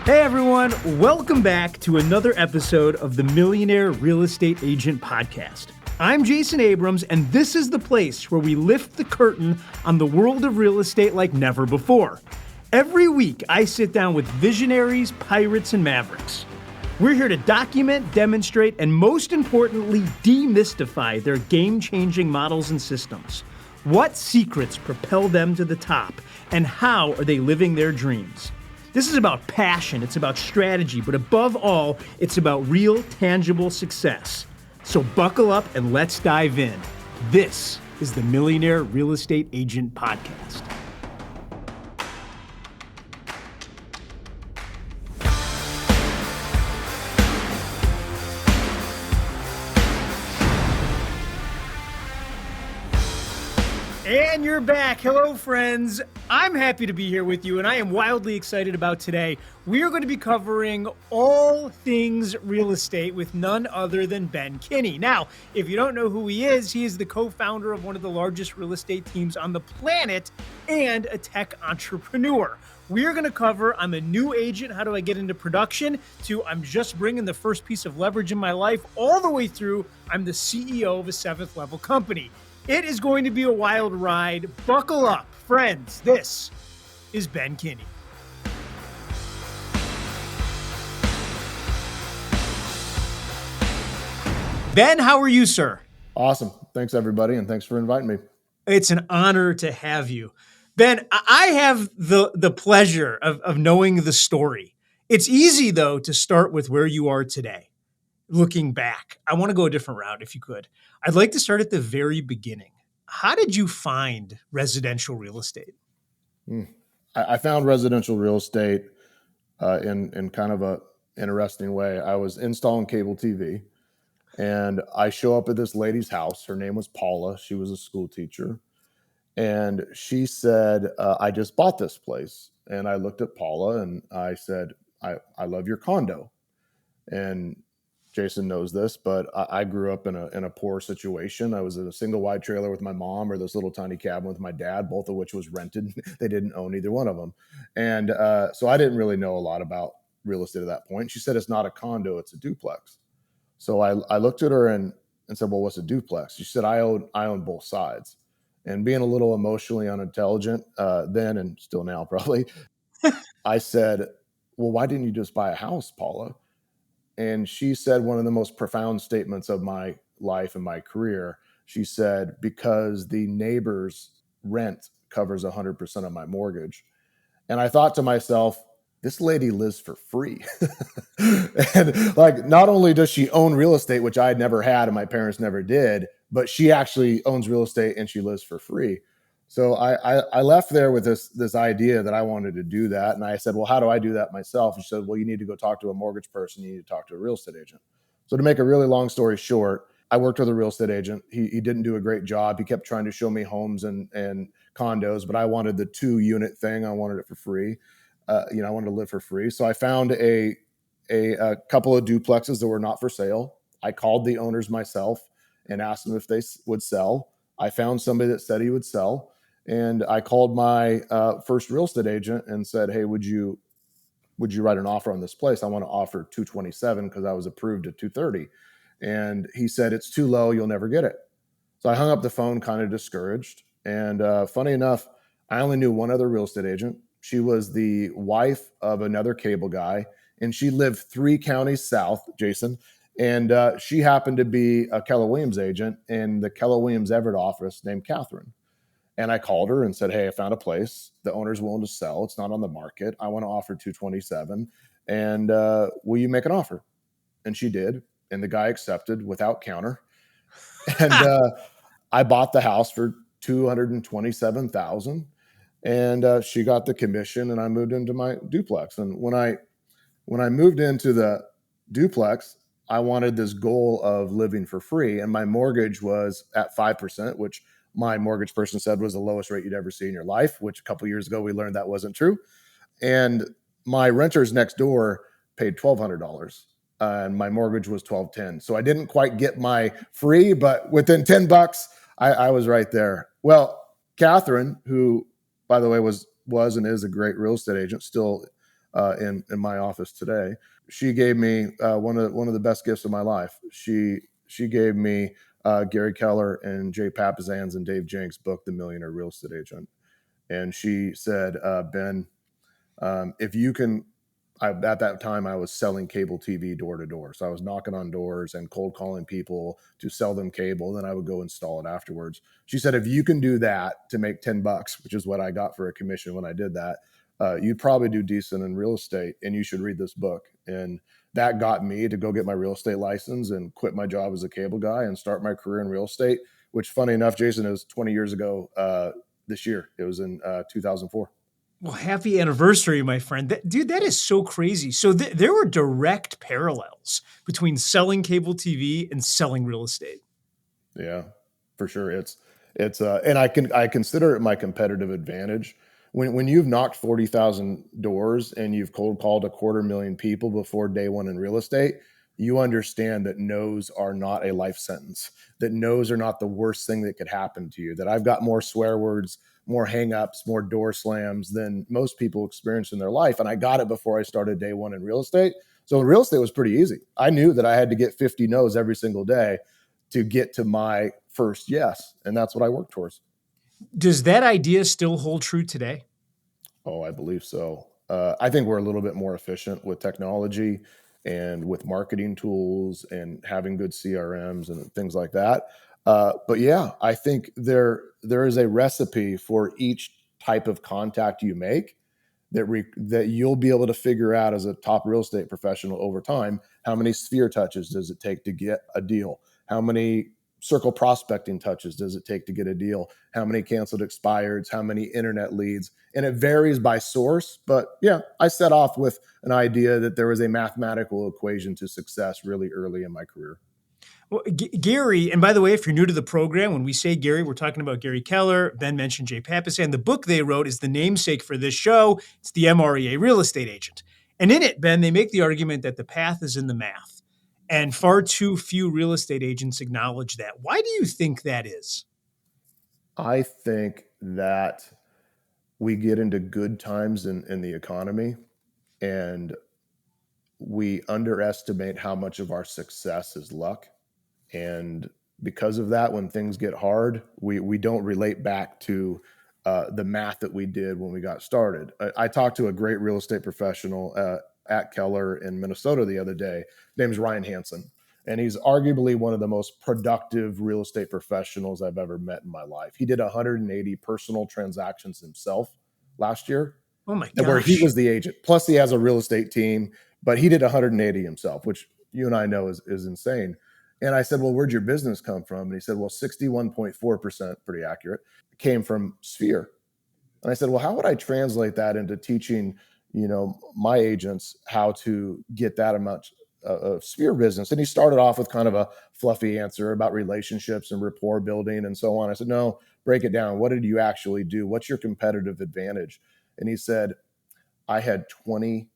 Hey everyone, welcome back to another episode of the Millionaire Real Estate Agent Podcast. I'm Jason Abrams, and this is the place where we lift the curtain on the world of real estate like never before. Every week, I sit down with visionaries, pirates, and mavericks. We're here to document, demonstrate, and most importantly, demystify their game-changing models and systems. What secrets propel them to the top, and how are they living their dreams? This is about passion, it's about strategy, but above all, it's about real, tangible success. So buckle up and let's dive in. This is the Millionaire Real Estate Agent Podcast. And you're back. Hello, friends. I'm happy to be here with you, and I am wildly excited about today. We are going to be covering all things real estate with none other than Ben Kinney. Now, if you don't know who he is the co-founder of one of the largest real estate teams on the planet and a tech entrepreneur. We are going to cover, I'm a new agent, how do I get into production, to I'm just bringing the first piece of leverage in my life, all the way through I'm the CEO of a 7th level company. It is going to be a wild ride. Buckle up, friends. This is Ben Kinney. Ben, how are you, sir? Awesome. Thanks, everybody, and thanks for inviting me. It's an honor to have you. Ben, I have the pleasure of knowing the story. It's easy, though, to start with where you are today. Looking back, I want to go a different route if you could. I'd like to start at the very beginning. How did you find residential real estate? I found residential real estate in kind of a interesting way. I was installing cable TV, and I show up at this lady's house. Her name was Paula. She was a school teacher. And she said, I just bought this place. And I looked at Paula and I said, I love your condo. And Jason knows this, but I grew up in a poor situation. I was in a single wide trailer with my mom, or this little tiny cabin with my dad, both of which was rented. They didn't own either one of them. And so I didn't really know a lot about real estate at that point. She said, it's not a condo, it's a duplex. So I looked at her and said, well, what's a duplex? She said, I own both sides. And being a little emotionally unintelligent then, and still now probably, I said, well, why didn't you just buy a house, Paula? And she said one of the most profound statements of my life and my career. She said, because the neighbor's rent covers 100% of my mortgage. And I thought to myself, this lady lives for free. And like, not only does she own real estate, which I had never had and my parents never did, but she actually owns real estate and she lives for free. So I left there with this idea that I wanted to do that. And I said, well, how do I do that myself? And she said, well, you need to go talk to a mortgage person. You need to talk to a real estate agent. So to make a really long story short, I worked with a real estate agent. He didn't do a great job. He kept trying to show me homes and condos, but I wanted the 2-unit thing. I wanted it for free. I wanted to live for free. So I found a couple of duplexes that were not for sale. I called the owners myself and asked them if they would sell. I found somebody that said he would sell. And I called my first real estate agent and said, hey, would you write an offer on this place? I want to offer $227 because I was approved at $230. And he said, it's too low. You'll never get it. So I hung up the phone, kind of discouraged. And funny enough, I only knew one other real estate agent. She was the wife of another cable guy, and she lived 3 counties south, Jason. And she happened to be a Keller Williams agent in the Keller Williams Everett office named Catherine. And I called her and said, hey, I found a place. The owner's willing to sell. It's not on the market. I want to offer $227. And will you make an offer? And she did. And the guy accepted without counter. And I bought the house for $227,000. And she got the commission, and I moved into my duplex. And when I moved into the duplex, I wanted this goal of living for free. And my mortgage was at 5%, which my mortgage person said was the lowest rate you'd ever see in your life, which a couple of years ago we learned that wasn't true. And my renters next door paid $1,200 and my mortgage was $1,210. So I didn't quite get my free, but within $10, I was right there. Well, Catherine, who, by the way, was and is a great real estate agent, still in my office today. She gave me one of the best gifts of my life. She gave me Gary Keller and Jay Papasan's and Dave Jenks' book, The Millionaire Real Estate Agent. And she said, Ben, if you can, at that time I was selling cable TV door to door. So I was knocking on doors and cold calling people to sell them cable. Then I would go install it afterwards. She said, if you can do that to make $10, which is what I got for a commission when I did that, you'd probably do decent in real estate, and you should read this book. And that got me to go get my real estate license and quit my job as a cable guy and start my career in real estate, which, funny enough, Jason, is 20 years ago this year. It was in 2004. Well, happy anniversary, my friend. Dude, that is so crazy. So there were direct parallels between selling cable TV and selling real estate. Yeah, for sure. It's and I consider it my competitive advantage. When you've knocked 40,000 doors and you've cold called 250,000 people before day one in real estate, you understand that no's are not a life sentence, that no's are not the worst thing that could happen to you, that I've got more swear words, more hangups, more door slams than most people experience in their life. And I got it before I started day one in real estate. So real estate was pretty easy. I knew that I had to get 50 no's every single day to get to my first yes. And that's what I worked towards. Does that idea still hold true today? Oh, I believe so. I think we're a little bit more efficient with technology and with marketing tools and having good CRMs and things like that. But yeah, I think there is a recipe for each type of contact you make that you'll be able to figure out as a top real estate professional over time. How many sphere touches does it take to get a deal? How many circle prospecting touches does it take to get a deal? How many canceled expireds? How many internet leads? And it varies by source. But yeah, I set off with an idea that there was a mathematical equation to success really early in my career. Well, Gary, and by the way, if you're new to the program, when we say Gary, we're talking about Gary Keller. Ben mentioned Jay Papasan. The book they wrote is the namesake for this show. It's the MREA Real Estate Agent. And in it, Ben, they make the argument that the path is in the math. And far too few real estate agents acknowledge that. Why do you think that is? I think that we get into good times in the economy and we underestimate how much of our success is luck. And because of that, when things get hard, we don't relate back to the math that we did when we got started. I talked to a great real estate professional at Keller in Minnesota the other day. His name's Ryan Hansen, and he's arguably one of the most productive real estate professionals I've ever met in my life. He did 180 personal transactions himself last year. Oh my gosh. Where he was the agent. Plus he has a real estate team, but he did 180 himself, which you and I know is insane. And I said, well, where'd your business come from? And he said, well, 61.4%, pretty accurate, came from Sphere. And I said, well, how would I translate that into teaching, my agents how to get that amount of Sphere business? And he started off with kind of a fluffy answer about relationships and rapport building and so on. I said, no, break it down. What did you actually do? What's your competitive advantage? And he said, I had 20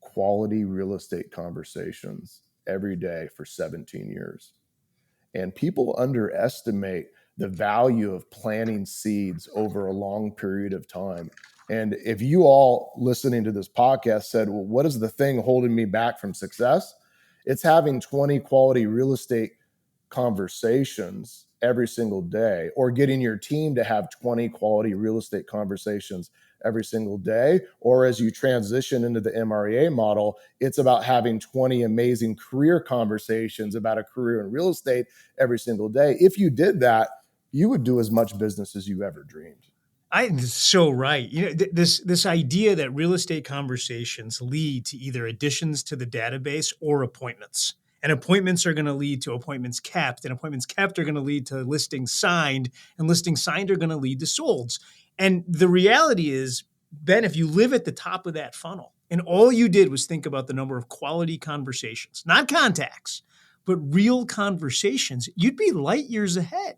quality real estate conversations every day for 17 years. And people underestimate the value of planting seeds over a long period of time. And if you all listening to this podcast said, well, what is the thing holding me back from success? It's having 20 quality real estate conversations every single day, or getting your team to have 20 quality real estate conversations every single day. Or as you transition into the MREA model, it's about having 20 amazing career conversations about a career in real estate every single day. If you did that, you would do as much business as you ever dreamed. I'm so right. This idea that real estate conversations lead to either additions to the database or appointments. And appointments are going to lead to appointments kept, and appointments kept are going to lead to listings signed, and listings signed are going to lead to solds. And the reality is, Ben, if you live at the top of that funnel and all you did was think about the number of quality conversations, not contacts, but real conversations, you'd be light years ahead.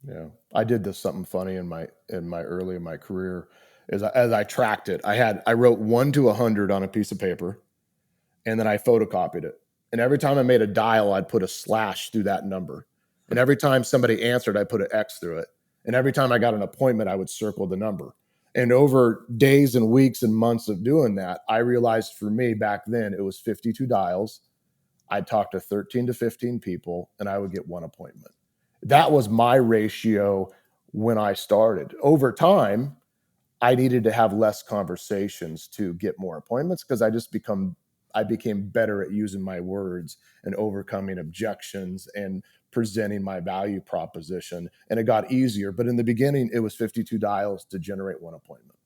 Yeah, I did this something funny in my early in my career. As I tracked it, I wrote 1 to 100 on a piece of paper, and then I photocopied it. And every time I made a dial, I'd put a slash through that number. And every time somebody answered, I put an X through it. And every time I got an appointment, I would circle the number. And over days and weeks and months of doing that, I realized for me back then, it was 52 dials. I'd talk to 13 to 15 people and I would get one appointment. That was my ratio when I started. Over time, I needed to have less conversations to get more appointments because I became better at using my words and overcoming objections and presenting my value proposition. And it got easier. But in the beginning, it was 52 dials to generate one appointment.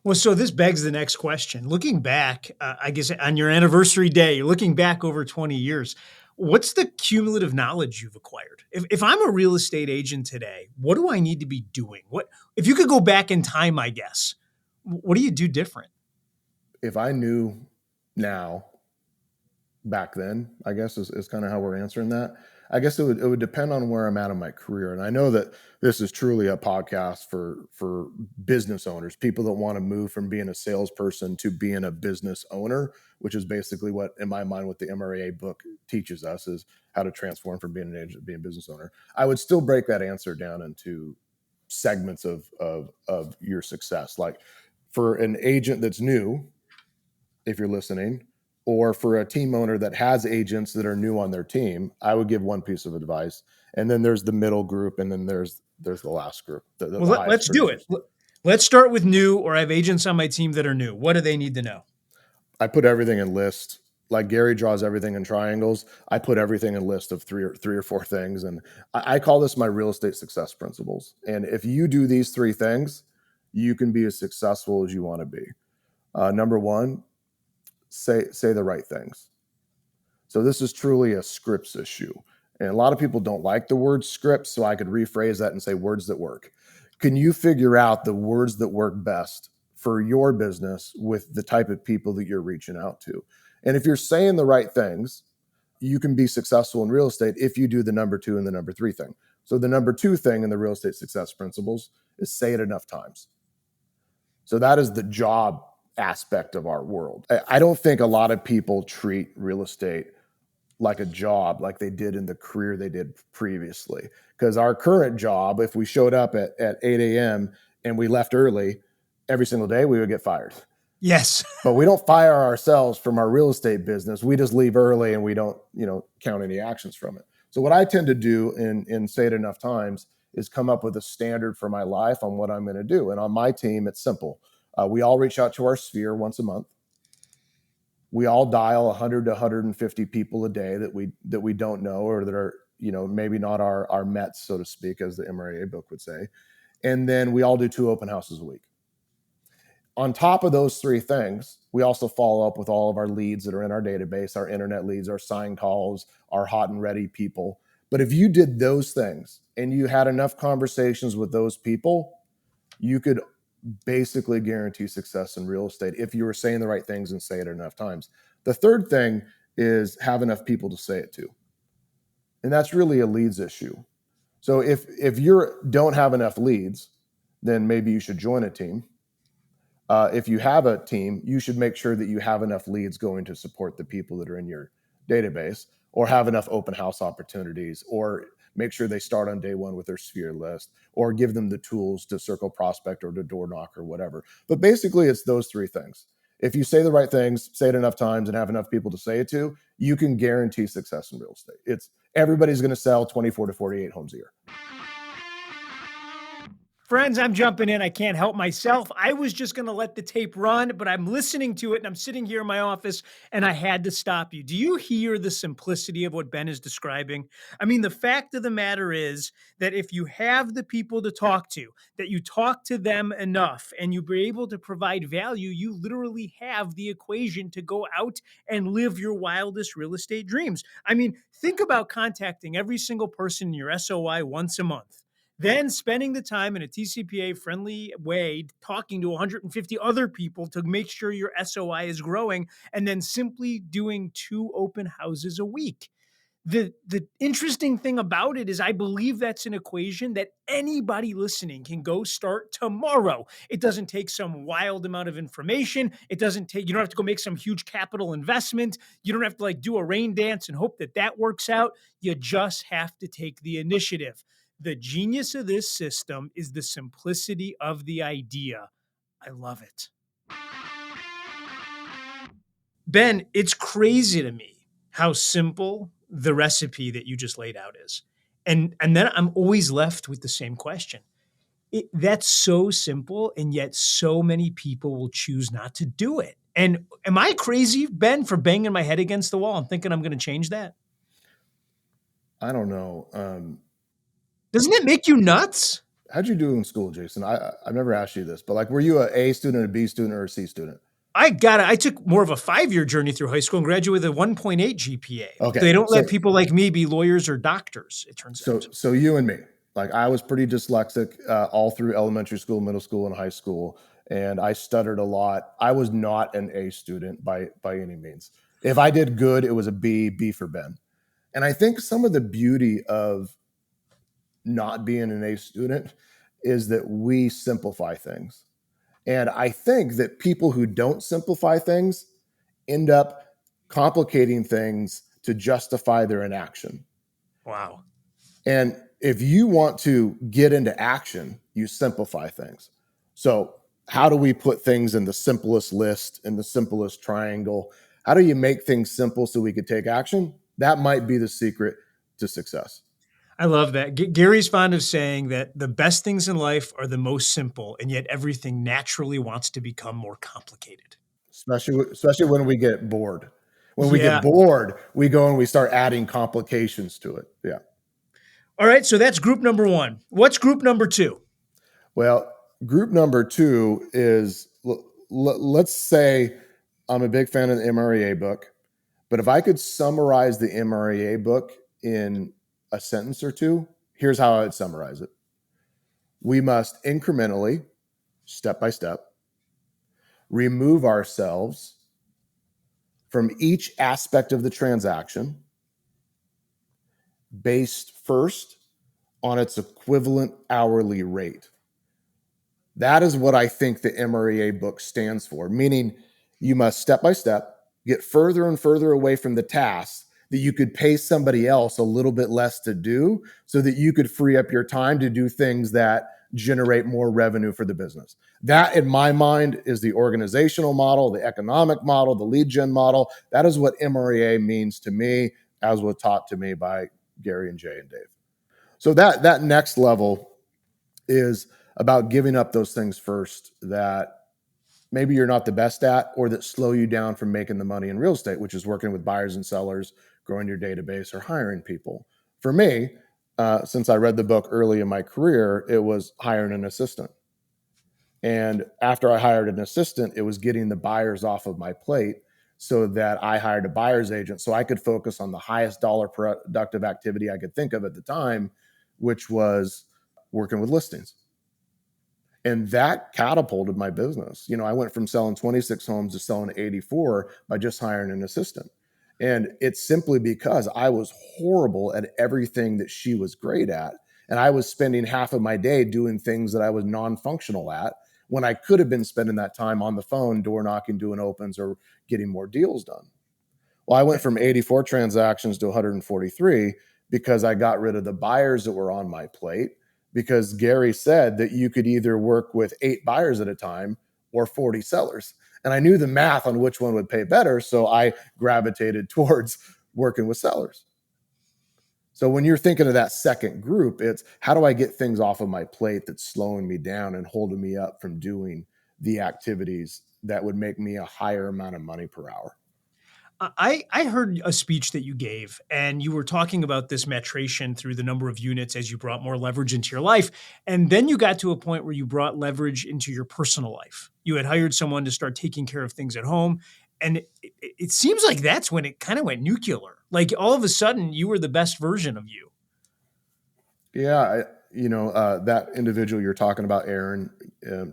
Well, so this begs the next question. Looking back, I guess on your anniversary day, you're looking back over 20 years. What's the cumulative knowledge you've acquired? If I'm a real estate agent today, what do I need to be doing? What if you could go back in time, I guess, what do you do different? If I knew now back then, I guess is kind of how we're answering that. I guess it would depend on where I'm at in my career. And I know that this is truly a podcast for business owners, people that want to move from being a salesperson to being a business owner, which is basically what, in my mind, what the MREA book teaches us is how to transform from being an agent to being a business owner. I would still break that answer down into segments of your success. Like for an agent that's new, if you're listening, or for a team owner that has agents that are new on their team, I would give one piece of advice. And then there's the middle group, and then there's the last group. Let's do it. Let's start with new, or I have agents on my team that are new. What do they need to know? I put everything in list. Like Gary draws everything in triangles. I put everything in list of three or four things. And I call this my real estate success principles. And if you do these three things, you can be as successful as you want to be. Number one, say the right things. So this is truly a scripts issue. And a lot of people don't like the word scripts, so I could rephrase that and say words that work. Can you figure out the words that work best for your business with the type of people that you're reaching out to? And if you're saying the right things, you can be successful in real estate if you do the number two and the number three thing. So the number two thing in the real estate success principles is say it enough times. So that is the job aspect of our world. I don't think a lot of people treat real estate like a job like they did in the career they did previously. Because our current job, if we showed up at 8 a.m. and we left early every single day, we would get fired. Yes. But we don't fire ourselves from our real estate business. We just leave early and we don't, count any actions from it. So what I tend to do in say it enough times is come up with a standard for my life on what I'm going to do. And on my team, it's simple. We all reach out to our sphere once a month. We all dial 100 to 150 people a day that we don't know or that are, maybe not our Mets, so to speak, as the MREA book would say. And then we all do 2 open houses a week. On top of those 3 things, we also follow up with all of our leads that are in our database, our internet leads, our sign calls, our hot and ready people. But if you did those things and you had enough conversations with those people, you could basically guarantee success in real estate if you were saying the right things and say it enough times. The third thing is have enough people to say it to. And that's really a leads issue. So if you don't have enough leads, then maybe you should join a team. If you have a team, you should make sure that you have enough leads going to support the people that are in your database, or have enough open house opportunities, or make sure they start on day one with their sphere list, or give them the tools to circle prospect or to door knock or whatever. But basically, it's those 3 things. If you say the right things, say it enough times, and have enough people to say it to, you can guarantee success in real estate. Everybody's going to sell 24 to 48 homes a year. Friends, I'm jumping in. I can't help myself. I was just going to let the tape run, but I'm listening to it and I'm sitting here in my office and I had to stop you. Do you hear the simplicity of what Ben is describing? I mean, the fact of the matter is that if you have the people to talk to, that you talk to them enough and you're able to provide value, you literally have the equation to go out and live your wildest real estate dreams. I mean, think about contacting every single person in your SOI once a month. Then spending the time in a TCPA friendly way, talking to 150 other people to make sure your SOI is growing, and then simply doing 2 open houses a week. The interesting thing about it is I believe that's an equation that anybody listening can go start tomorrow. It doesn't take some wild amount of information. You don't have to go make some huge capital investment. You don't have to do a rain dance and hope that works out. You just have to take the initiative. The genius of this system is the simplicity of the idea. I love it. Ben, it's crazy to me how simple the recipe that you just laid out is. And then I'm always left with the same question. That's so simple, and yet so many people will choose not to do it. And am I crazy, Ben, for banging my head against the wall and thinking I'm going to change that? I don't know. Doesn't it make you nuts? How'd you do in school, Jason? I've never asked you this, but like, were you an A student, a B student, or a C student? I got it. I took more of a 5-year journey through high school and graduated with a 1.8 GPA. Okay. They don't let people like me be lawyers or doctors, it turns out. So you and me, like I was pretty dyslexic all through elementary school, middle school, and high school. And I stuttered a lot. I was not an A student by any means. If I did good, it was a B for Ben. And I think some of the beauty of not being an A student is that we simplify things. And I think that people who don't simplify things end up complicating things to justify their inaction. Wow. And if you want to get into action, you simplify things. So how do we put things in the simplest list, in the simplest triangle? How do you make things simple so we could take action? That might be the secret to success. I love that. Gary's fond of saying that the best things in life are the most simple, and yet everything naturally wants to become more complicated. Especially when we get bored. When we get bored, we go and we start adding complications to it. Yeah. All right. So that's group number one. What's group number two? Well, group number two is, let's say I'm a big fan of the MREA book, but if I could summarize the MREA book in a sentence or two, here's how I would summarize it. We must incrementally, step by step, remove ourselves from each aspect of the transaction based first on its equivalent hourly rate. That is what I think the MREA book stands for, meaning you must step by step get further and further away from the tasks that you could pay somebody else a little bit less to do so that you could free up your time to do things that generate more revenue for the business. That, in my mind, is the organizational model, the economic model, the lead gen model. That is what MREA means to me, as was taught to me by Gary and Jay and Dave. So that next level is about giving up those things first that maybe you're not the best at, or that slow you down from making the money in real estate, which is working with buyers and sellers, growing your database, or hiring people. For me, since I read the book early in my career, it was hiring an assistant. And after I hired an assistant, it was getting the buyers off of my plate so that I hired a buyer's agent so I could focus on the highest dollar productive activity I could think of at the time, which was working with listings. And that catapulted my business. You know, I went from selling 26 homes to selling 84 by just hiring an assistant. And it's simply because I was horrible at everything that she was great at. And I was spending half of my day doing things that I was non-functional at when I could have been spending that time on the phone, door knocking, doing opens, or getting more deals done. Well, I went from 84 transactions to 143 because I got rid of the buyers that were on my plate, because Gary said that you could either work with 8 buyers at a time or 40 sellers. And I knew the math on which one would pay better, so I gravitated towards working with sellers. So when you're thinking of that second group, it's how do I get things off of my plate that's slowing me down and holding me up from doing the activities that would make me a higher amount of money per hour? I heard a speech that you gave, and you were talking about this maturation through the number of units as you brought more leverage into your life. And then you got to a point where you brought leverage into your personal life. You had hired someone to start taking care of things at home. And it seems like that's when it kind of went nuclear. Like all of a sudden, you were the best version of you. Yeah. That individual you're talking about, Erin,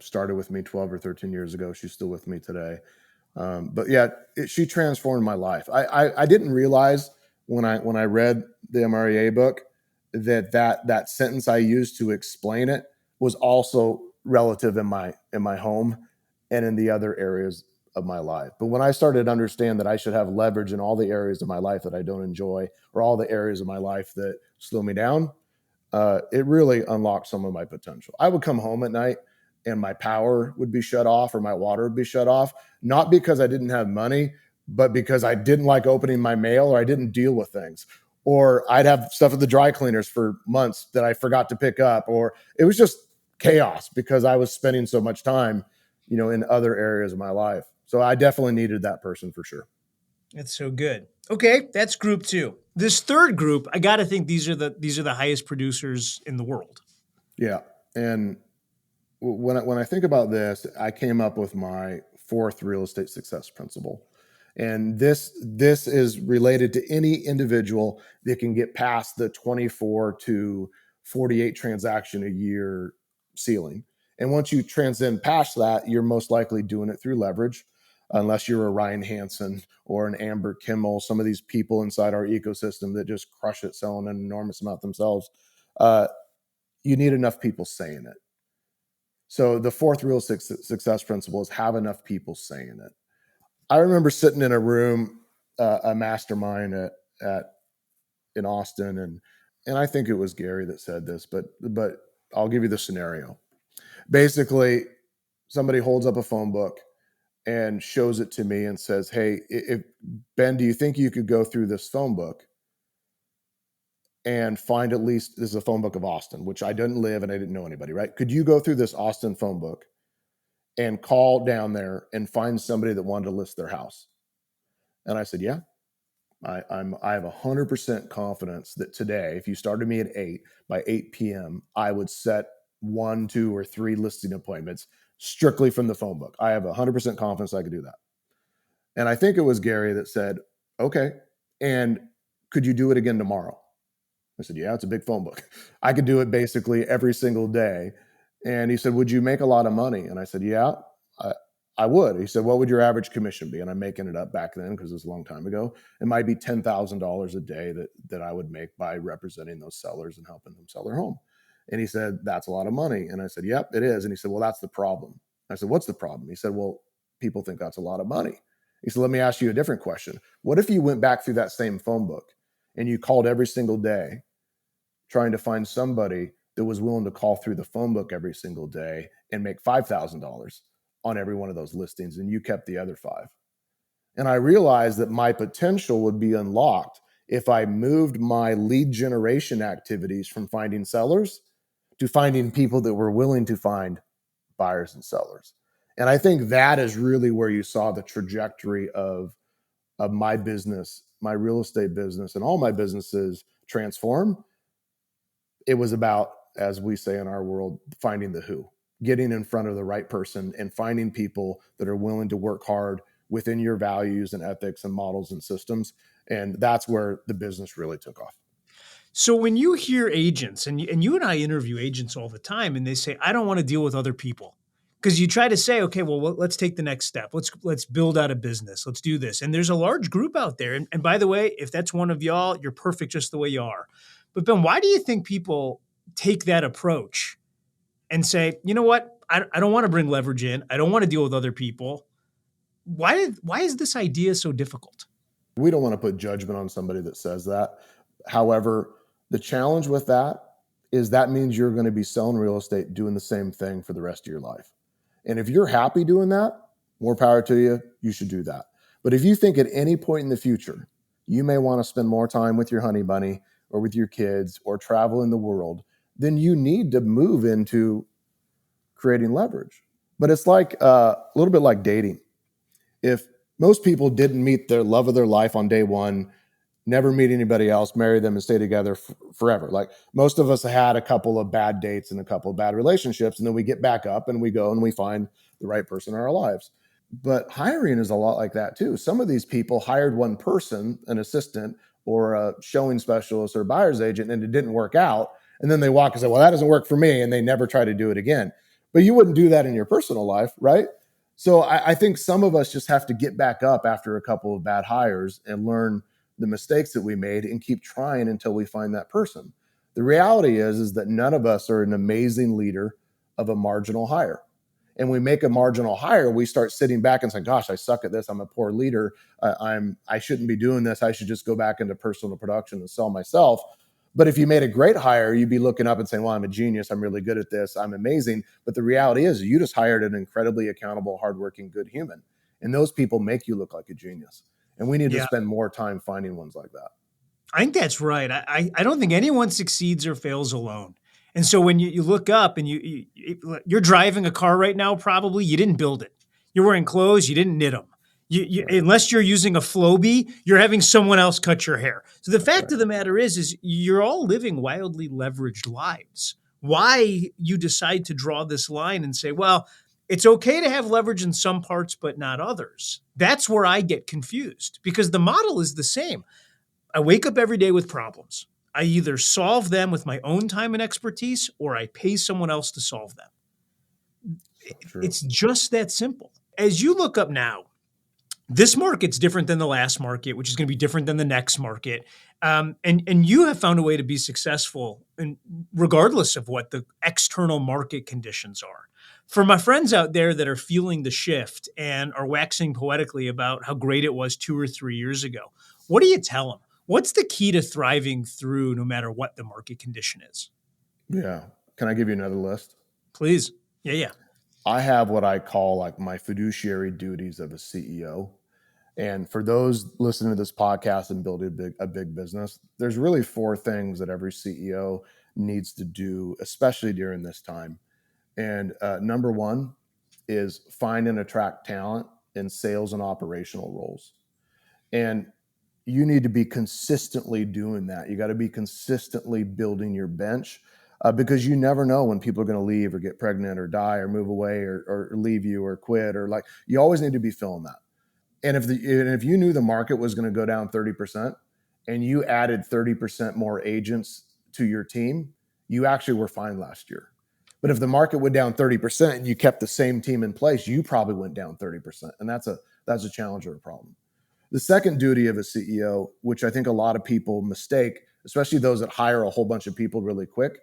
started with me 12 or 13 years ago. She's still with me today. But yeah, she transformed my life. I didn't realize when I read the MREA book that sentence I used to explain it was also relative in my home and in the other areas of my life. But when I started to understand that I should have leverage in all the areas of my life that I don't enjoy, or all the areas of my life that slow me down, it really unlocked some of my potential. I would come home at night and my power would be shut off or my water would be shut off, not because I didn't have money, but because I didn't like opening my mail or I didn't deal with things. Or I'd have stuff at the dry cleaners for months that I forgot to pick up, or it was just chaos because I was spending so much time, in other areas of my life. So I definitely needed that person for sure. That's so good. Okay, that's group 2. This third group, I got to think these are the highest producers in the world. Yeah. And when I think about this, I came up with my 4th real estate success principle. And this is related to any individual that can get past the 24 to 48 transaction a year ceiling. And once you transcend past that, you're most likely doing it through leverage, unless you're a Ryan Hansen or an Amber Kimmel, some of these people inside our ecosystem that just crush it selling an enormous amount themselves. You need enough people saying it. So the 4th real success principle is have enough people saying it. I remember sitting in a room, a mastermind in Austin, and I think it was Gary that said this, but I'll give you the scenario. Basically, somebody holds up a phone book and shows it to me and says, "Hey, Ben, do you think you could go through this phone book and find at least," this is a phone book of Austin, which I didn't live and I didn't know anybody, right? "Could you go through this Austin phone book and call down there and find somebody that wanted to list their house?" And I said, "Yeah, I have 100% confidence that today, if you started me at 8, by 8 p.m., I would set 1, 2, or 3 listing appointments strictly from the phone book. I have 100% confidence I could do that." And I think it was Gary that said, "Okay, and could you do it again tomorrow?" I said, "Yeah, it's a big phone book. I could do it basically every single day." And he said, "Would you make a lot of money?" And I said, "Yeah, I would." He said, "What would your average commission be?" And I'm making it up back then because it was a long time ago. It might be $10,000 a day that I would make by representing those sellers and helping them sell their home. And he said, "That's a lot of money." And I said, "Yep, it is." And he said, "Well, that's the problem." I said, "What's the problem?" He said, "Well, people think that's a lot of money." He said, "Let me ask you a different question. What if you went back through that same phone book and you called every single day trying to find somebody that was willing to call through the phone book every single day and make $5,000 on every one of those listings, and you kept the other 5?" And I realized that my potential would be unlocked if I moved my lead generation activities from finding sellers to finding people that were willing to find buyers and sellers. And I think that is really where you saw the trajectory of my business, my real estate business, and all my businesses transform. It was about, as we say in our world, finding the who, getting in front of the right person and finding people that are willing to work hard within your values and ethics and models and systems. And that's where the business really took off. So when you hear agents, and you and I interview agents all the time, and they say, "I don't want to deal with other people," because you try to say, "Okay, well, let's take the next step. Let's build out a business. Let's do this." And there's a large group out there. And by the way, if that's one of y'all, you're perfect just the way you are. But Ben, why do you think people take that approach and say, "You know what? I don't want to bring leverage in. I don't want to deal with other people." Why is this idea so difficult? We don't want to put judgment on somebody that says that. However, the challenge with that is that means you're going to be selling real estate doing the same thing for the rest of your life. And if you're happy doing that, more power to you. You should do that. But if you think at any point in the future, you may want to spend more time with your honey bunny or with your kids or travel in the world, then you need to move into creating leverage. But it's like a little bit like dating. If most people didn't meet their love of their life on day one, never meet anybody else, marry them and stay together forever. Like most of us had a couple of bad dates and a couple of bad relationships, and then we get back up and we go and we find the right person in our lives. But hiring is a lot like that too. Some of these people hired one person, an assistant or a showing specialist or a buyer's agent, and it didn't work out. And then they walk and say, "Well, that doesn't work for me." And they never try to do it again. But you wouldn't do that in your personal life, right? So I think some of us just have to get back up after a couple of bad hires and learn the mistakes that we made and keep trying until we find that person. The reality is that none of us are an amazing leader of a marginal hire. And we make a marginal hire, we start sitting back and saying, "Gosh, I suck at this. I'm a poor leader. I shouldn't be doing this. I should just go back into personal production and sell myself." But if you made a great hire, you'd be looking up and saying, well, I'm a genius. I'm really good at this. I'm amazing. But the reality is you just hired an incredibly accountable, hardworking, good human. And those people make you look like a genius. And we need to spend more time finding ones like that. I think that's right. I don't think anyone succeeds or fails alone. And so when you look up and you're driving a car right now, probably you didn't build it. You're wearing clothes, you didn't knit them. Unless you're using a Flowbee, you're having someone else cut your hair. So the fact of the matter is you're all living wildly leveraged lives. Why you decide to draw this line and say, well, it's okay to have leverage in some parts, but not others. That's where I get confused because the model is the same. I wake up every day with problems. I either solve them with my own time and expertise or I pay someone else to solve them. It's just that simple. As you look up now, this market's different than the last market, which is going to be different than the next market. And you have found a way to be successful regardless of what the external market conditions are. For my friends out there that are feeling the shift and are waxing poetically about how great it was 2 or 3 years ago, what do you tell them? What's the key to thriving through no matter what the market condition is? Yeah. Can I give you another list? Please. Yeah. I have what I call like my fiduciary duties of a CEO. And for those listening to this podcast and building a big business, there's really 4 things that every CEO needs to do, especially during this time. And number 1 is find and attract talent in sales and operational roles. And you need to be consistently doing that. You got to be consistently building your bench because you never know when people are going to leave or get pregnant or die or move away or leave you or quit or like you always need to be filling that. And if you knew the market was going to go down 30% and you added 30% more agents to your team, you actually were fine last year. But if the market went down 30% and you kept the same team in place, you probably went down 30%. And that's a challenge or a problem. The second duty of a CEO, which I think a lot of people mistake, especially those that hire a whole bunch of people really quick,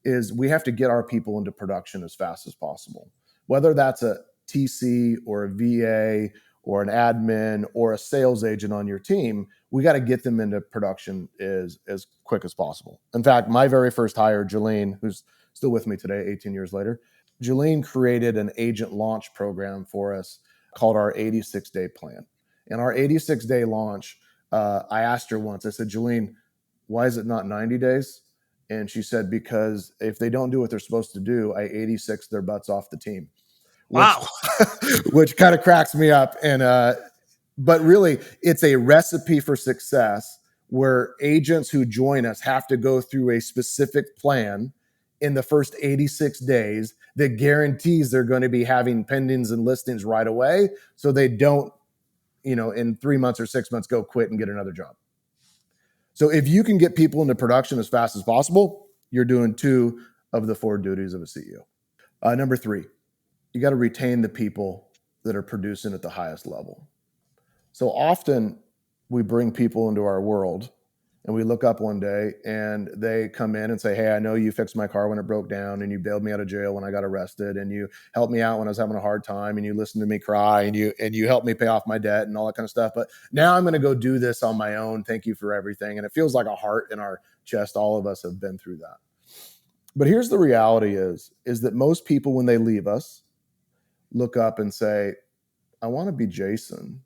is we have to get our people into production as fast as possible. Whether that's a TC or a VA or an admin or a sales agent on your team, we got to get them into production as quick as possible. In fact, my very first hire, Jolene, who's still with me today, 18 years later, Jolene created an agent launch program for us called our 86-day plan. And our 86-day launch, I asked her once, I said, Jolene, why is it not 90 days? And she said, because if they don't do what they're supposed to do, I 86 their butts off the team. Wow. Which kind of cracks me up. And but really, it's a recipe for success where agents who join us have to go through a specific plan in the first 86 days that guarantees they're going to be having pendings and listings right away so they don't, in 3 months or 6 months, go quit and get another job. So if you can get people into production as fast as possible, you're doing 2 of the 4 duties of a CEO. Number 3, you got to retain the people that are producing at the highest level. So often we bring people into our world and we look up one day and they come in and say, hey, I know you fixed my car when it broke down and you bailed me out of jail when I got arrested and you helped me out when I was having a hard time and you listened to me cry and you helped me pay off my debt and all that kind of stuff. But now I'm going to go do this on my own. Thank you for everything. And it feels like a heart in our chest. All of us have been through that. But here's the reality is that most people, when they leave us, look up and say, I want to be Jason.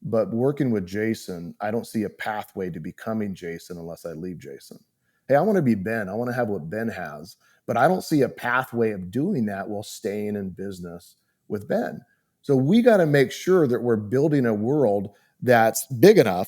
But working with Jason, I don't see a pathway to becoming Jason unless I leave Jason. Hey, I want to be Ben. I want to have what Ben has, but I don't see a pathway of doing that while staying in business with Ben. So we got to make sure that we're building a world that's big enough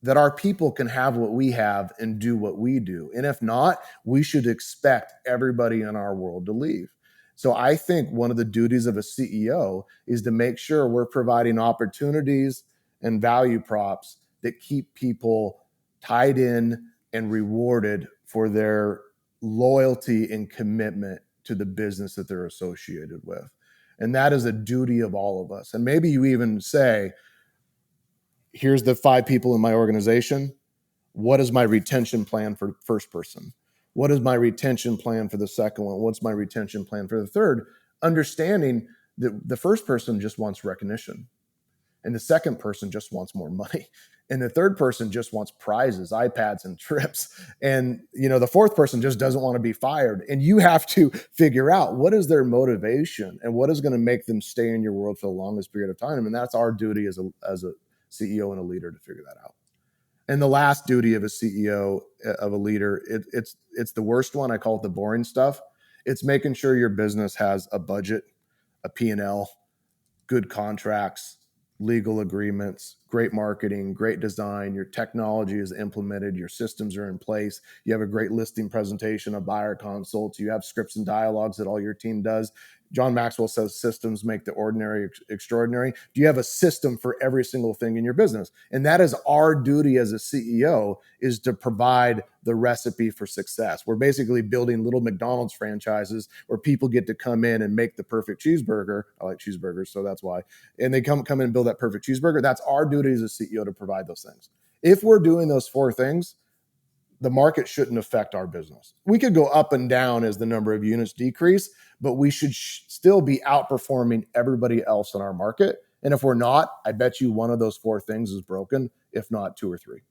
that our people can have what we have and do what we do. And if not, we should expect everybody in our world to leave. So I think one of the duties of a CEO is to make sure we're providing opportunities and value props that keep people tied in and rewarded for their loyalty and commitment to the business that they're associated with. And that is a duty of all of us. And maybe you even say, here's the 5 people in my organization. What is my retention plan for the first person? What is my retention plan for the second one? What's my retention plan for the third? Understanding that the first person just wants recognition and the second person just wants more money. And the third person just wants prizes, iPads, and trips. And, the fourth person just doesn't want to be fired. And you have to figure out what is their motivation and what is going to make them stay in your world for the longest period of time. And that's our duty as a CEO and a leader to figure that out. And the last duty of a CEO, of a leader, it's the worst one. I call it the boring stuff. It's making sure your business has a budget, a P&L, good contracts, legal agreements, great marketing, great design, your technology is implemented, your systems are in place, you have a great listing presentation, a buyer consult, you have scripts and dialogues that all your team does. John Maxwell says systems make the ordinary extraordinary. Do you have a system for every single thing in your business? And that is our duty as a CEO, is to provide the recipe for success. We're basically building little McDonald's franchises where people get to come in and make the perfect cheeseburger. I like cheeseburgers, so that's why. And they come in and build that perfect cheeseburger. That's our duty as a CEO, to provide those things. If we're doing those four things, the market shouldn't affect our business. We could go up and down as the number of units decrease, but we should still be outperforming everybody else in our market. And if we're not, I bet you one of those four things is broken, if not two or three.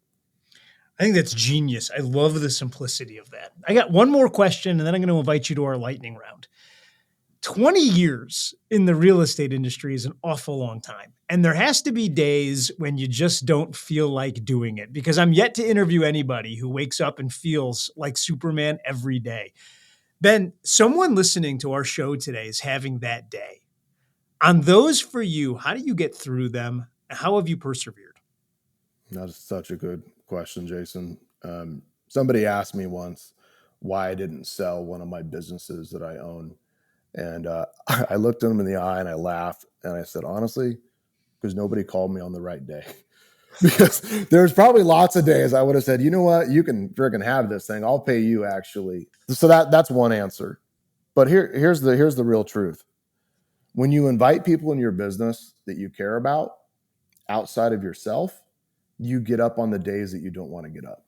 I think that's genius. I love the simplicity of that. I got one more question, and then I'm going to invite you to our lightning round. 20 years in the real estate industry is an awful long time. And there has to be days when you just don't feel like doing it, because I'm yet to interview anybody who wakes up and feels like Superman every day. Ben, someone listening to our show today is having that day. On those for you, how do you get through them? How have you persevered? That's such a good question, Jason. Somebody asked me once why I didn't sell one of my businesses that I own. And I looked at them in the eye and I laughed. And I said, honestly, because nobody called me on the right day. Because there's probably lots of days I would have said, you know what, you can freaking have this thing. I'll pay you, actually. So that's one answer. But here's the real truth. When you invite people in your business that you care about outside of yourself, you get up on the days that you don't want to get up.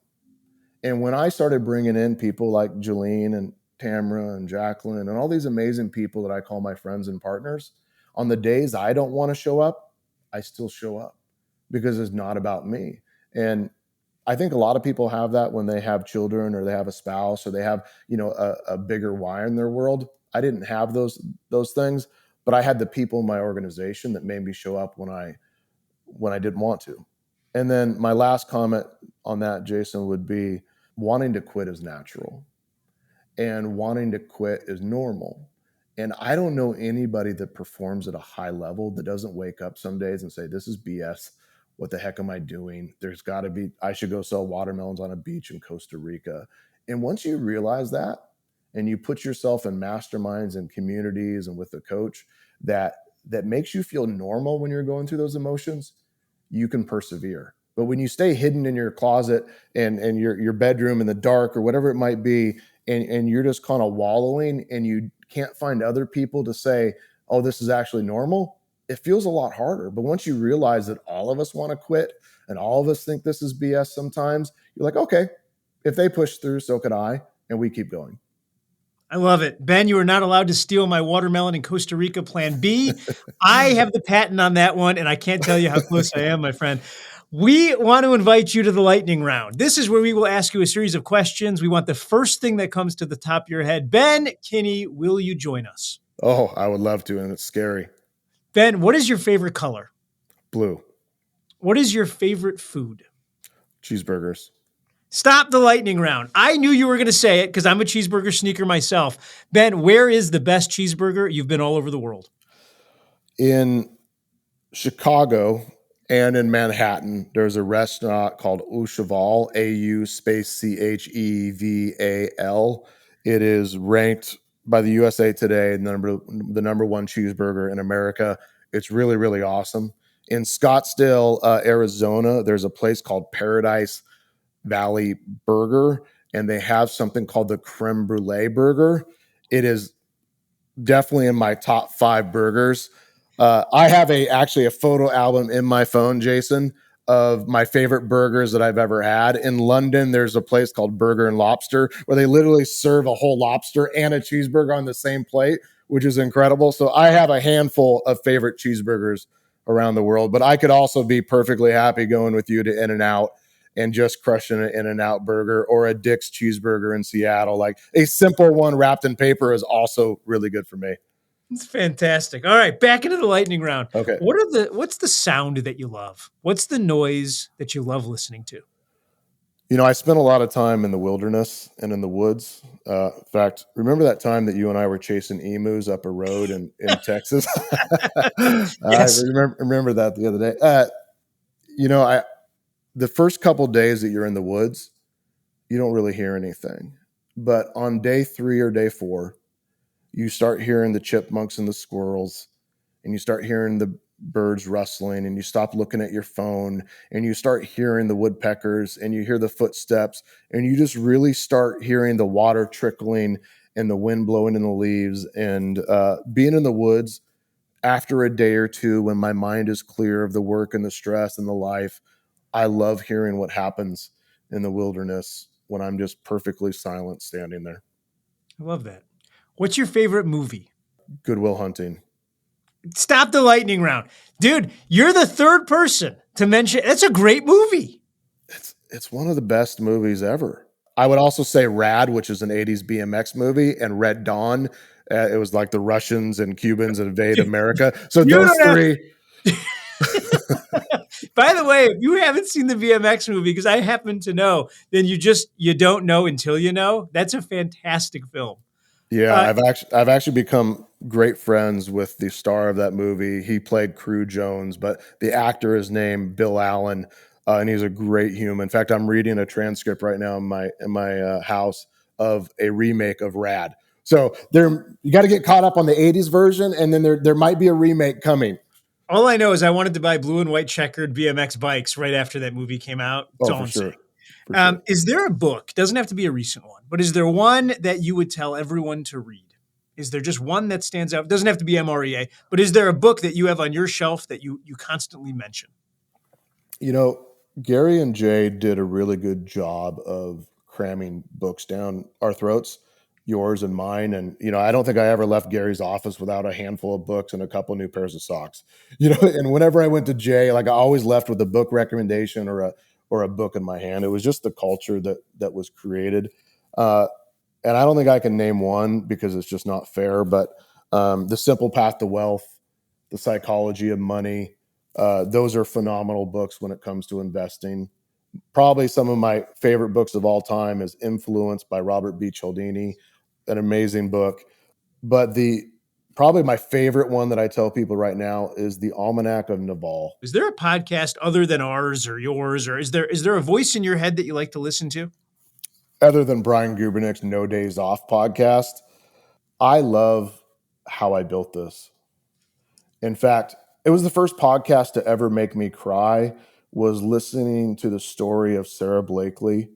And when I started bringing in people like Jolene and Tamara and Jacqueline and all these amazing people that I call my friends and partners, on the days I don't want to show up, I still show up, because it's not about me. And I think a lot of people have that when they have children or they have a spouse or they have, a bigger why in their world. I didn't have those things, but I had the people in my organization that made me show up when I didn't want to. And then my last comment on that, Jason, would be wanting to quit is natural and wanting to quit is normal. And I don't know anybody that performs at a high level that doesn't wake up some days and say, this is BS. What the heck am I doing? I should go sell watermelons on a beach in Costa Rica. And once you realize that, and you put yourself in masterminds and communities and with a coach that makes you feel normal when you're going through those emotions, you can persevere. But when you stay hidden in your closet and your bedroom in the dark or whatever it might be, and you're just kind of wallowing and you can't find other people to say, oh, this is actually normal, it feels a lot harder. But once you realize that all of us want to quit and all of us think this is BS sometimes, you're like, okay, if they push through, so could I. And we keep going. I love it. Ben, you are not allowed to steal my watermelon in Costa Rica plan B. I have the patent on that one, and I can't tell you how close I am, my friend. We want to invite you to the lightning round. This is where we will ask you a series of questions. We want the first thing that comes to the top of your head. Ben, Kinney, will you join us? Oh, I would love to, and it's scary. Ben, what is your favorite color? Blue. What is your favorite food? Cheeseburgers. Stop the lightning round. I knew you were going to say it because I'm a cheeseburger sneaker myself. Ben, where is the best cheeseburger? You've been all over the world. In Chicago and in Manhattan, there's a restaurant called Au Cheval, AU space CHEVAL. It is ranked by the USA Today the number one cheeseburger in America. It's really, really awesome. In Scottsdale, Arizona, there's a place called Paradise Valley Burger, and they have something called the creme brulee burger. It is definitely in my top 5 burgers. I have actually a photo album in my phone, Jason, of my favorite burgers that I've ever had. In London, there's a place called Burger and Lobster where they literally serve a whole lobster and a cheeseburger on the same plate, which is incredible. So I have a handful of favorite cheeseburgers around the world. But I could also be perfectly happy going with you to In-N-Out and just crushing an In-N-Out burger or a Dick's cheeseburger in Seattle. Like a simple one wrapped in paper is also really good for me. It's fantastic. All right, back into the lightning round. Okay. What's the sound that you love? What's the noise that you love listening to? You know, I spent a lot of time in the wilderness and in the woods. In fact, remember that time that you and I were chasing emus up a road in Texas? Yes. I remember that the other day. You know, the first couple days that you're in the woods, you don't really hear anything. But on day 3 or day 4, you start hearing the chipmunks and the squirrels, and you start hearing the birds rustling, and you stop looking at your phone, and you start hearing the woodpeckers, and you hear the footsteps, and you just really start hearing the water trickling and the wind blowing in the leaves. And being in the woods after a day or two, when my mind is clear of the work and the stress and the life, I love hearing what happens in the wilderness when I'm just perfectly silent standing there. I love that. What's your favorite movie? Good Will Hunting. Stop the lightning round. Dude, you're the third person to mention. That's a great movie. It's one of the best movies ever. I would also say Rad, which is an 80s BMX movie, and Red Dawn. It was like the Russians and Cubans invade America. So those three. By the way, if you haven't seen the BMX movie, because I happen to know, then you don't know until you know. That's a fantastic film. Yeah, I've actually become great friends with the star of that movie. He played Crew Jones, but the actor is named Bill Allen, and he's a great human. In fact, I'm reading a transcript right now in my house of a remake of Rad. So you got to get caught up on the 80s version, and then there might be a remake coming. All I know is I wanted to buy blue and white checkered BMX bikes right after that movie came out. That's all I'm saying. Sure. Is there a book, doesn't have to be a recent one, but is there one that you would tell everyone to read? Is there just one that stands out? It doesn't have to be MREA, but is there a book that you have on your shelf that you constantly mention? You know, Gary and Jay did a really good job of cramming books down our throats, yours and mine. And, you know, I don't think I ever left Gary's office without a handful of books and a couple new pairs of socks, you know, and whenever I went to Jay, like I always left with a book recommendation or a book in my hand. It was just the culture that was created. And I don't think I can name one because it's just not fair, but The Simple Path to Wealth, The Psychology of Money, those are phenomenal books when it comes to investing. Probably some of my favorite books of all time is Influence by Robert B. Cialdini, an amazing book. But probably my favorite one that I tell people right now is The Almanac of Naval. Is there a podcast other than ours or yours, or is there a voice in your head that you like to listen to? Other than Brian Gubernick's No Days Off podcast, I love how I built this. In fact, it was the first podcast to ever make me cry, was listening to the story of Sarah Blakely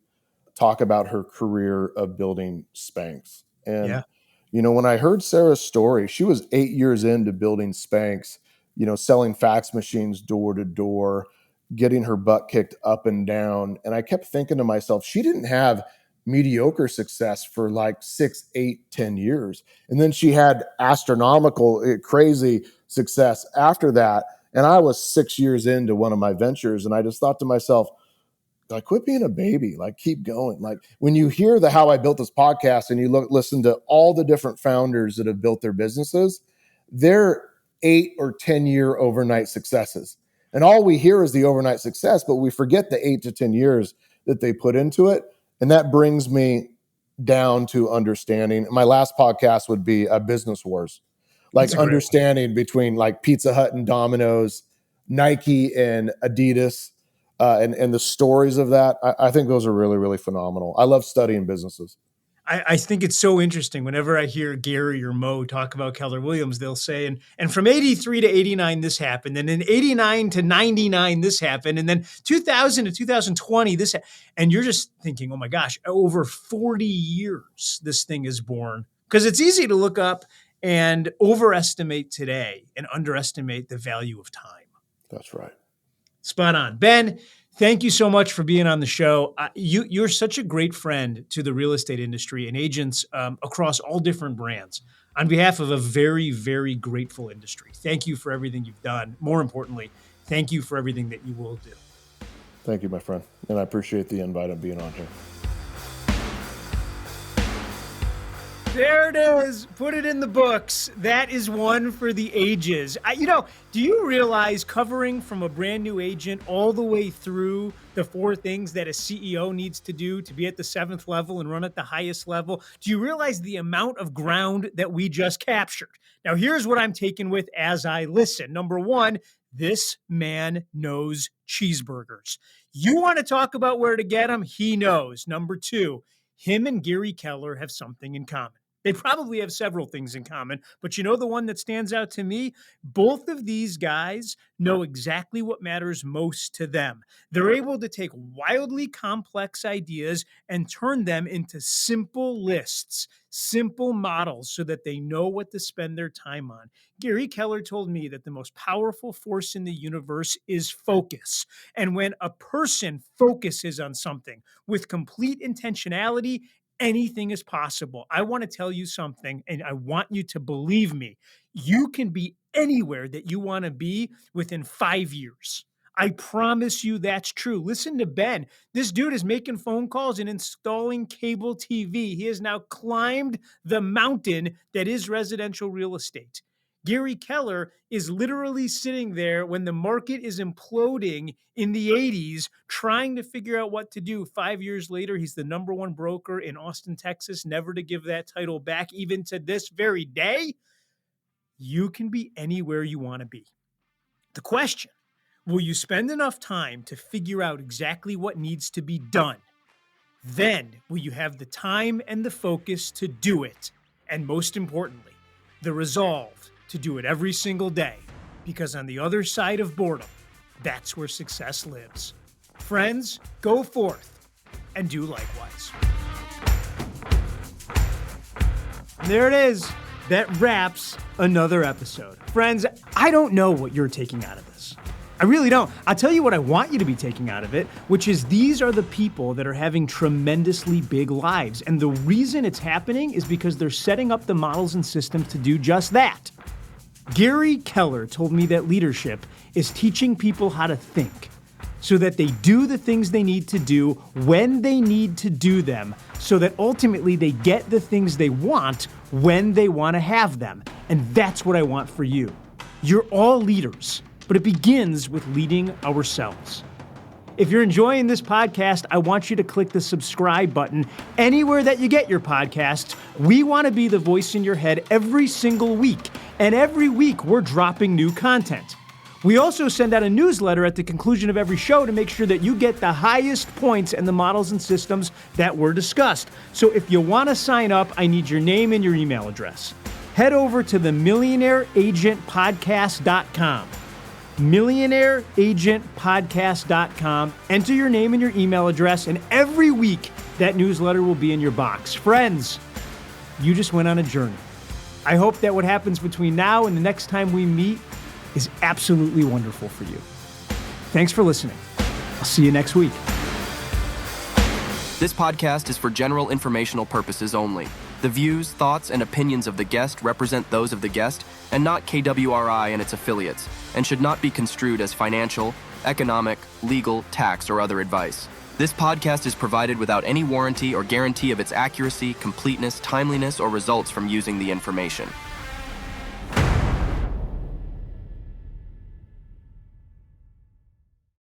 talk about her career of building Spanx. And, you know, when I heard Sarah's story, she was 8 years into building Spanx, you know, selling fax machines door to door, getting her butt kicked up and down. And I kept thinking to myself, she didn't have mediocre success for like 6, 8, 10 years. And then she had astronomical, crazy success after that. And I was 6 years into one of my ventures. And I just thought to myself, like, quit being a baby, like keep going. Like when you hear the How I Built This podcast and you listen to all the different founders that have built their businesses, they're 8 or 10 year overnight successes. And all we hear is the overnight success, but we forget the 8 to 10 years that they put into it. And that brings me down to understanding. My last podcast would be Business Wars, like understanding between like Pizza Hut and Domino's, Nike and Adidas, and the stories of that. I think those are really, really phenomenal. I love studying businesses. I think it's so interesting. Whenever I hear Gary or Mo talk about Keller Williams, they'll say, and from 83 to 89, this happened. And then 89 to 99, this happened. And then 2000 to 2020, this and you're just thinking, oh my gosh, over 40 years, this thing is born. Because it's easy to look up and overestimate today and underestimate the value of time. That's right. Spot on. Ben, thank you so much for being on the show. You're such a great friend to the real estate industry and agents across all different brands. on behalf of a very, very grateful industry. Thank you for everything you've done. More importantly, thank you for everything that you will do. Thank you, my friend. And I appreciate the invite of being on here. There it is. Put it in the books. That is one for the ages. Do you realize covering from a brand new agent all the way through the 4 things that a CEO needs to do to be at the 7th level and run at the highest level? Do you realize the amount of ground that we just captured? Now, here's what I'm taking with as I listen. Number 1, this man knows cheeseburgers. You want to talk about where to get them? He knows. Number 2, him and Gary Keller have something in common. They probably have several things in common, but you know the one that stands out to me? Both of these guys know exactly what matters most to them. They're able to take wildly complex ideas and turn them into simple lists, simple models, so that they know what to spend their time on. Gary Keller told me that the most powerful force in the universe is focus. And when a person focuses on something with complete intentionality, anything is possible. I want to tell you something, and I want you to believe me. You can be anywhere that you want to be within 5 years. I promise you that's true. Listen to Ben. This dude is making phone calls and installing cable TV. He has now climbed the mountain that is residential real estate. Gary Keller is literally sitting there when the market is imploding in the 80s, trying to figure out what to do. 5 years later, he's the number 1 broker in Austin, Texas, never to give that title back, even to this very day. You can be anywhere you want to be. The question, will you spend enough time to figure out exactly what needs to be done? Then, will you have the time and the focus to do it? And most importantly, the resolve to do it every single day, because on the other side of boredom, that's where success lives. Friends, go forth and do likewise. There it is. That wraps another episode. Friends, I don't know what you're taking out of this. I really don't. I'll tell you what I want you to be taking out of it, which is these are the people that are having tremendously big lives. And the reason it's happening is because they're setting up the models and systems to do just that. Gary Keller told me that leadership is teaching people how to think so that they do the things they need to do when they need to do them, so that ultimately they get the things they want when they want to have them. And that's what I want for you. You're all leaders, but it begins with leading ourselves. If you're enjoying this podcast, I want you to click the subscribe button anywhere that you get your podcasts. We want to be the voice in your head every single week. And every week, we're dropping new content. We also send out a newsletter at the conclusion of every show to make sure that you get the highest points and the models and systems that were discussed. So if you want to sign up, I need your name and your email address. Head over to the millionaireagentpodcast.com. millionaireagentpodcast.com. Enter your name and your email address, and every week, that newsletter will be in your box. Friends, you just went on a journey. I hope that what happens between now and the next time we meet is absolutely wonderful for you. Thanks for listening. I'll see you next week. This podcast is for general informational purposes only. The views, thoughts, and opinions of the guest represent those of the guest and not KWRI and its affiliates, and should not be construed as financial, economic, legal, tax, or other advice. This podcast is provided without any warranty or guarantee of its accuracy, completeness, timeliness, or results from using the information.